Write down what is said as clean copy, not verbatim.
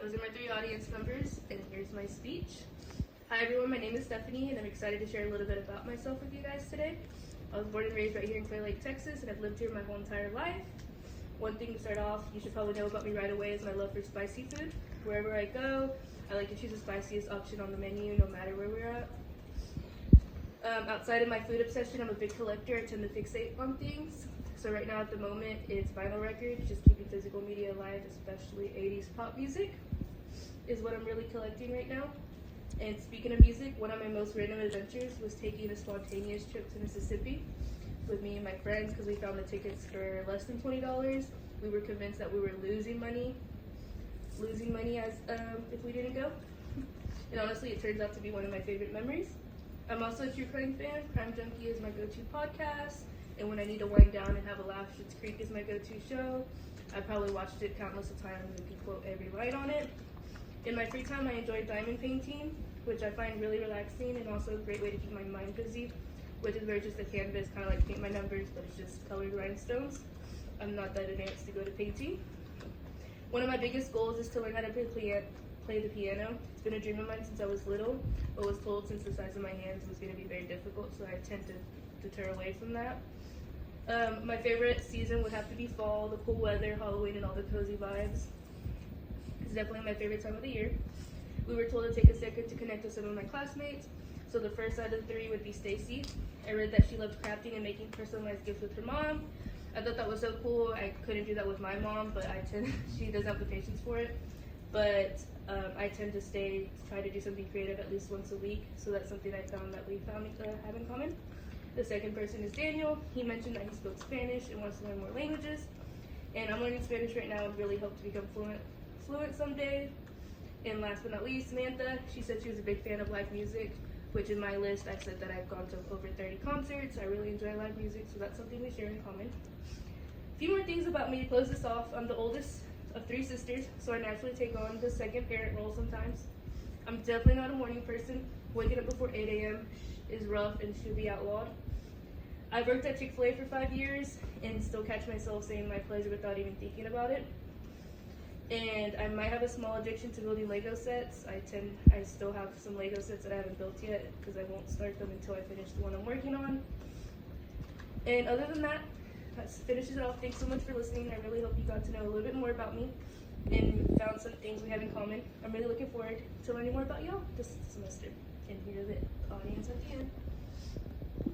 Those are my 3 audience members, and here's my speech. Hi everyone, my name is Stephanie, and I'm excited to share a little bit about myself with you guys today. I was born and raised right here in Clear Lake, Texas, and I've lived here my whole entire life. One thing to start off, you should probably know about me right away, is my love for spicy food. Wherever I go, I like to choose the spiciest option on the menu, no matter where we're at. Outside of my food obsession, I'm a big collector. I tend to fixate on things. So right now at the moment, it's vinyl records, just keeping physical media alive, especially 80s pop music is what I'm really collecting right now. And speaking of music, one of my most random adventures was taking a spontaneous trip to Mississippi with me and my friends because we found the tickets for less than $20. We were convinced that we were losing money as if we didn't go. And honestly, it turns out to be one of my favorite memories. I'm also a true crime fan. Crime Junkie is my go-to podcast. And when I need to wind down and have a laugh, Schitt's Creek is my go-to show. I probably watched it countless of times and can quote every line on it. In my free time, I enjoy diamond painting, which I find really relaxing and also a great way to keep my mind busy, which is where just a canvas, kind of like paint my numbers, but it's just colored rhinestones. I'm not that advanced to go to painting. One of my biggest goals is to learn how to play the piano. It's been a dream of mine since I was little, but was told since the size of my hands was going to be very difficult, so I tend to deter away from that. My favorite season would have to be fall, the cool weather, Halloween, and all the cozy vibes. It's definitely my favorite time of the year. We were told to take a second to connect with some of my classmates. So the first out of the 3 would be Stacy. I read that she loved crafting and making personalized gifts with her mom. I thought that was so cool. I couldn't do that with my mom, but she doesn't have the patience for it. But I tend to try to do something creative at least once a week. So that's something I found that we have in common. The second person is Daniel. He mentioned that he spoke Spanish and wants to learn more languages. And I'm learning Spanish right now and really hope to become fluent someday. And last but not least, Samantha. She said she was a big fan of live music, which in my list I said that I've gone to over 30 concerts. I really enjoy live music, so that's something we share in common. A few more things about me to close this off. I'm the oldest of 3 sisters, so I naturally take on the second parent role sometimes. I'm definitely not a morning person. Waking up before 8 a.m. is rough and should be outlawed. I worked at Chick-fil-A for 5 years and still catch myself saying my pleasure without even thinking about it. And I might have a small addiction to building Lego sets. I still have some Lego sets that I haven't built yet because I won't start them until I finish the one I'm working on. And other than that finishes it off. Thanks so much for listening. I really hope you got to know a little bit more about me and found some things we have in common. I'm really looking forward to learning more about y'all this semester. And here's the audience at the end.